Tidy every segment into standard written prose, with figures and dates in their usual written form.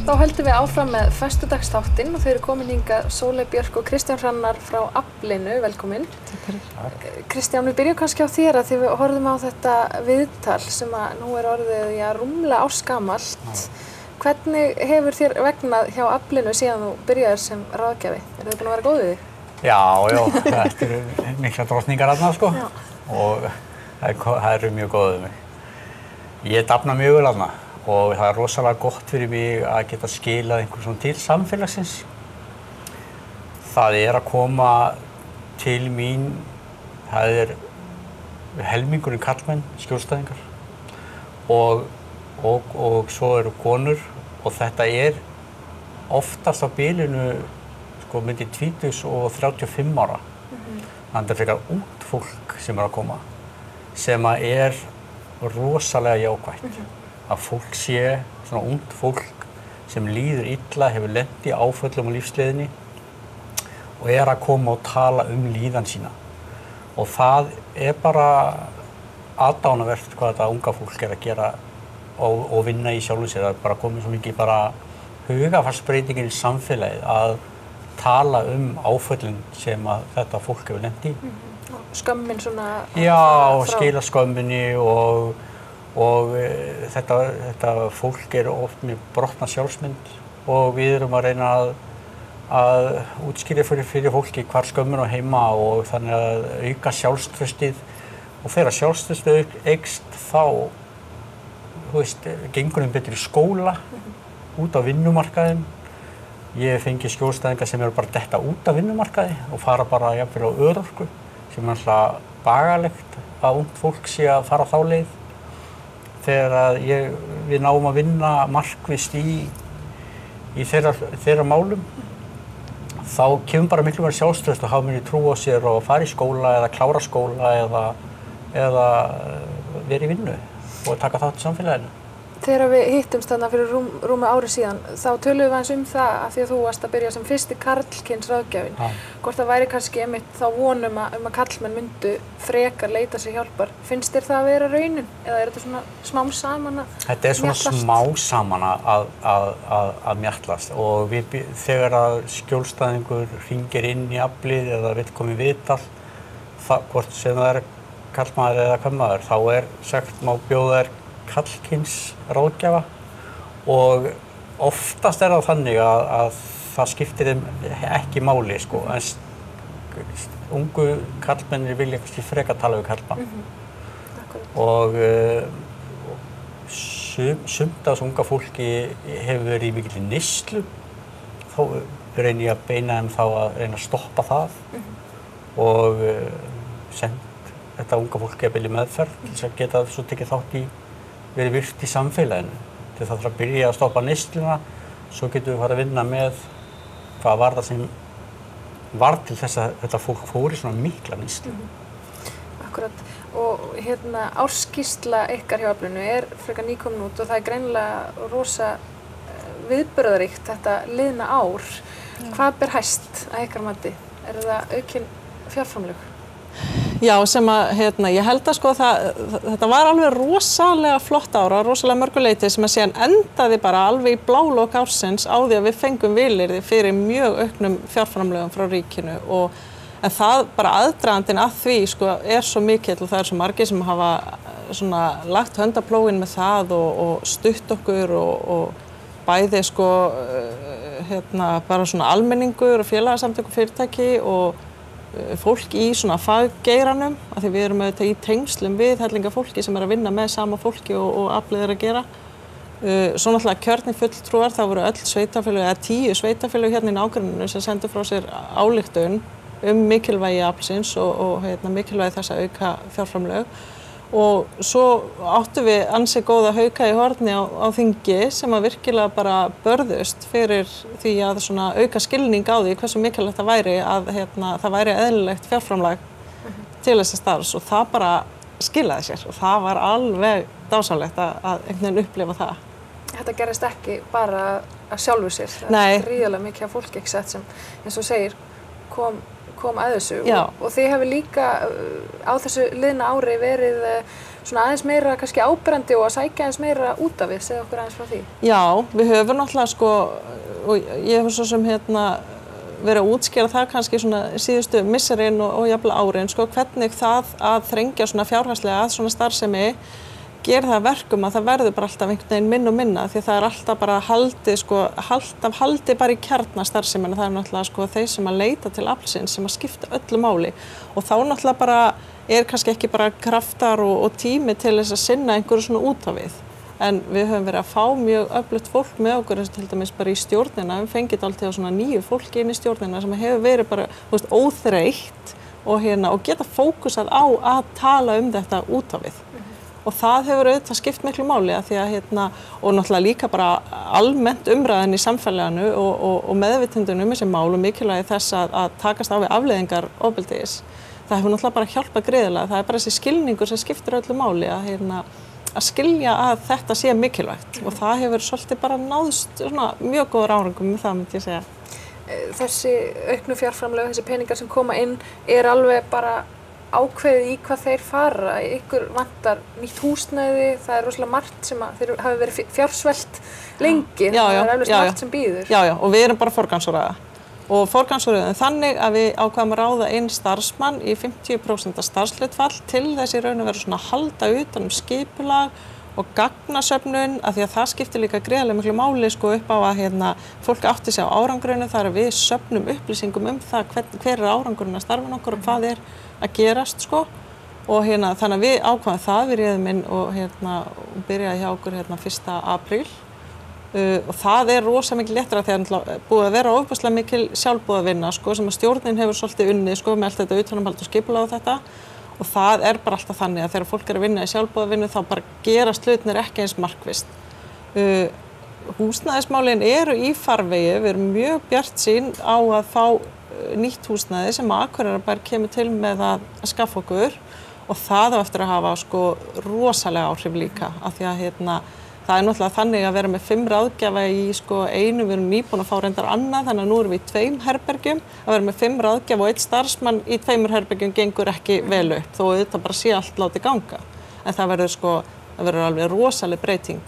Þá höldum við áfram með föstudagsþáttinn og þau eru komin hingað Sóley Björk og Kristján Hrannar frá Aflinu, velkomin. Takk fyrir. Kristján, við byrjum kannski á þér að því við horfum á þetta viðtal sem að nú orðið rúmlega ársgamalt. Hvernig hefur þér vegnað hjá Aflinu síðan þú byrjaðir sem ráðgjafi? Eru þið búin að vera góð við þig? Já, þetta eru mikla drottningar þarna sko og það eru mjög góð við mig. Ég dafna mjög vel þarna. Og það rosalega gott fyrir mig að geta skilað einhverjum svona til samfélagsins. Það að koma til mín, það helmingurinn karlmenn, skjólstæðingar og svo eru konur og þetta oftast á bilinu sko myndi 20 og 35 ára. Þannig að frekar ungt fólk sem að koma sem að rosalega jákvætt. Að fólk sé, svona ungt fólk sem líður illa, hefur lent í áföllum á lífsleiðinni og að koma og tala líðan sína. Og það bara aðdánavert hvað þetta unga fólk að gera og vinna í sjálfu sér. Það bara komið svo mikið hugarfarsbreytingin í samfélagið að tala áföllin sem að þetta fólk hefur lent í. Skömmin svona... Já, skila skömminni og þetta fólk oft með brotna sjálfsmynd og við erum að reyna að útskýra fyrir fólki hvar skömmin á heima og þannig að auka sjálfstraustið og þegar sjálfstraustið eykst þá, gengur þeim betur í skóla, út á vinnumarkaðinn. Ég fengi skjólstæðinga sem bara detta út af vinnumarkaði og fara bara jafnvel á örorku sem alltaf bagalegt að ungt fólk sé að fara þá leið. Þegar við náum að vinna markvisst í þeirra málum, þá kemur bara miklu meira sjálfstraust og hafa muni trú á sér og fara í skóla eða klára skóla eða vera í vinnu og taka þátt í samfélaginu. Þegar við hittumst þarna fyrir rúmu ári síðan, þá töluðum við aðeins það af því að þú varst að byrja sem fyrsti karlkyns ráðgjafinn. Hvort það væri kannski einmitt þá von að karlmenn myndu frekar leita sér hjálpar. Finnst þér það að vera raunin? Eða þetta svona smám saman að mjattlast? Þetta svona smá saman að mjattlast og þegar að skjólstæðingur hringir inn í Aflið eða vill koma í viðtal, hvort sem það karlmaður eða kvenmaður, þá sagt má bjóða þér karlkyns ráðgjafa og oftast það þannig að það skiptir þeim ekki máli sko, en ungu karlmennir vilja kannski frekar tala við karlmann. Og sumt af þessu unga fólki hefur verið í mikilli neyslu, þá reyni ég að beina þeim þá að reyna að stoppa það og senda þetta unga fólki að byrja meðferð til þess að geta svo tekið þátt í verið virkt í samfélaginu. Til það þarf að byrja að stoppa neysluna, svo getum við fara að vinna með hvað var það sem var til þess að þetta fólk fór í svona mikla neyslu. Akkurat. Og ársskýrsla ykkar hjá Aflinu frekar nýkomin út og það greinilega rosa viðburðaríkt þetta liðna ár. Hvað ber hæst að ykkar mati? Það aukin fjárframlög? Já, sem að ég held að sko þetta var alveg rosalega flott ára, rosalega mörguleiti sem að síðan endaði bara alveg í blálok ársins á því að við fengum vilyrði fyrir mjög auknum fjárframlögum frá ríkinu en það bara aðdragandinn að því sko svo mikill og það svo margir sem hafa svona lagt höndaflóin með það og stutt okkur og bæði sko bara svona almenningur og félagasamtök og fyrirtæki og fólk í svona faggeiranum af því við erum auðvitað í tengslum við hellinga fólki sem að vinna með sama fólki og Aflið að gera. Svo náttúrulega kjörnir fulltrúar, það voru öll sveitarfélög eða 10 sveitarfélög hérna í nágrenninu sem sendu frá sér ályktun mikilvægi Aflsins og mikilvægi þess að auka fjárframlög. Og svo áttum við ansi góða hauka í horni á þingi sem að virkilega bara börðust fyrir því að svona auka skilning á því hversu mikilvægt það væri að það væri eðlilegt fjárframlag til þessa starfs og það bara skilaði sér og það var alveg dásamlegt að einhvern veginn upplifa það. Þetta gerist ekki bara að sjálfu sér. Nei. Það gríðarlega mikið af fólki ekki sett sem eins og segir kom kom að þessu Já. og þið hafi líka á þessu liðna ári verið svona aðeins meira kannski áberandi og að sækja aðeins meira út af við, segja okkur aðeins frá því. Já, við höfum náttúrulega sko, og ég hef svo sem verið að útskýra það kannski svona síðustu misserin og jafnvel árin, sko, hvernig það að þrengja svona fjárhagslega að svona starfsemi gerir það verkum að það verður bara alltaf einhvern veginn minna og minna því að það alltaf bara haldið sko, haldið bara í kjarnastarfsemina, það náttúrulega sko þeir sem að leita til aflsins sem að skipta öllu máli og þá náttúrulega bara kannski ekki bara kraftar og tími til þess að sinna einhverju svona út af við. En við höfum verið að fá mjög öflugt fólk með okkur eins og til dæmis bara í stjórnina, við fengið alltaf svona nýju fólki inn í stjórnina sem hefur verið bara, þú veist, óþreytt og geta fókusað á að tala þetta út af við. Og það hefur auðvitað skipt miklu máli að því að og náttúrulega líka bara almennt umræðan í samfélaginu og meðvitundunum þessi mál og mikilvægi þess að takast á við afleiðingar ofbeldis. Það hefur náttúrulega bara hjálpað gríðarlega, það bara þessi skilningur sem skiptir öllu máli að skilja að þetta sé mikilvægt og það hefur svolítið bara náðst svona mjög góður árangum með það myndi ég segja. Þessi auknu fjárframlög, þessi peningar sem koma inn alveg bara ákveðið í hvað þeir fara, ykkur vantar nýtt húsnæði, það rosalega margt sem að þeir hafi verið fjársvelt lengi, það eflaust margt sem bíður. Já, og við erum bara forgangsraða og forgangsröðum þannig að við ákveðum að ráða inn starfsmann í 50% starfshlutfall til þess í raun og veru svona halda utan skipulag og gagnasöfnun af því að það skiptir líka gríðarlega miklu máli sko upp á að fólk átti sig á árangurinn þar að við söfnum upplýsingum það hver árangurinn að starfin okkur og hvað að gerast sko og þannig að við ákveðum það við réðum inn og byrjaði hjá okkur 1. apríl og það rosa mikið léttra þegar búið að vera ofboðslega mikil sjálfboðavinna sko sem að stjórnin hefur svolítið unnið sko með allt þetta utanumhald og skipulag og þetta og það bara alltaf þannig að þegar fólk að vinna í sjálfboðavinnu þá bara gerast hlutirnir ekki eins markvisst. Húsnæðismálin í farvegi, við erum mjög bjartsýn á að fá nýtt húsnæði sem Akureyrarbær kemur til með að skaffa okkur og það á eftir að hafa sko rosalega áhrif líka af því að það náttúrulega þannig að vera með 5 ráðgjafa í sko einu, við erum nýbúin að fá reyndar annað þannig að nú erum við í 2 herbergjum að vera með 5 ráðgjafa og 1 starfsmann í 2 herbergjum gengur ekki vel upp þó þetta bara sé allt látið ganga en það verður alveg rosaleg breyting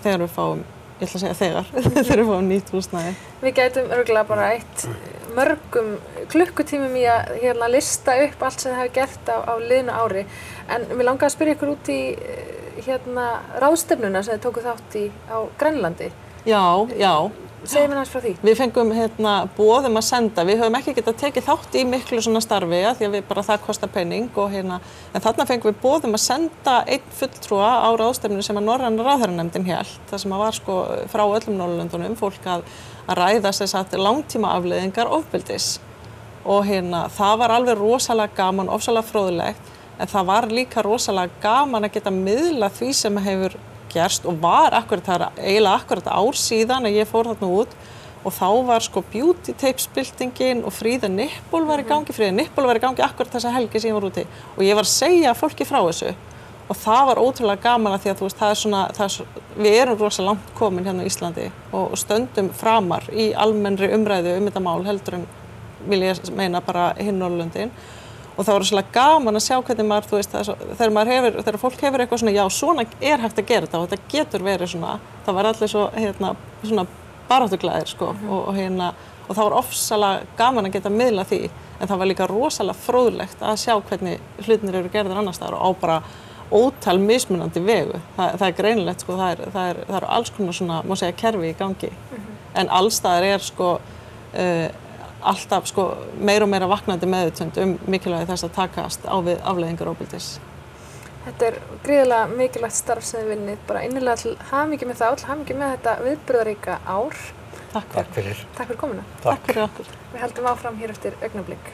þegar við fáum, ég ætla að segja þegar við fáum nýtt húsnæði. Við gætum örugglega bara mörgum klukkutímum í að lista upp allt sem þið hafi gert á liðnu ári en mér langaði að spyrja ykkur út í ráðstefnuna sem þið tókuð þátt í á Grænlandi. Já. Segðu mér aðeins frá því. Við fengum boð að senda, við höfum ekki getað tekið þátt í miklu svona starfi því að það kostar pening og en þarna fengum við boð að senda 1 fulltrúa á ráðstefnunu sem að Norræna ráðherranefndin hélt, það sem að var sko frá öllum Norðurlöndunum, fólk að ræða langtíma afleiðingar ofbeldis og það var alveg rosalega gaman, ofsalega fróðlegt en það var líka rosalega gaman að geta miðla því sem hefur gerst og var eiginlega akkurat ár síðan að ég fór þarna út og þá var sko beauty tapes byltingin og Fríða Nippol var í gangi akkurat þessa helgi sem ég var úti og ég var að segja fólki frá þessu og það var ótrúlega gaman að því að þú veist við erum rosalega langt komin hérna á Íslandi og stöndum framar í almennri umræðu þetta mál heldur en vil ég meina bara hinn Norðurlöndin og það var svolítið gaman að sjá hvernig maður, þú veist, þegar fólk hefur eitthvað svona, já, svona hægt að gera þetta og þetta getur verið svona, það var allir svo, svona baráttuglaðir, sko, og það var ofsalega gaman að geta miðla því, en það var líka rosalega fróðlegt að sjá hvernig hlutirnir eru gerðir annars staðar og á bara ótal mismunandi vegu. Það greinilegt, sko, það eru alls konar svona, má segja, kerfi í gangi, en alls staðar sko, alltaf sko meira og meira vaknandi meðvitund mikilvægi þess að takast á við afleiðingar ofbeldis. Þetta gríðarlega mikilvægt starf sem þið vinnið, bara innilega til hamingju með það, til hamingju með þetta viðburðaríka ár. Takk fyrir. Takk fyrir komuna. Takk fyrir okkur. Við höldum áfram hér eftir augnablik.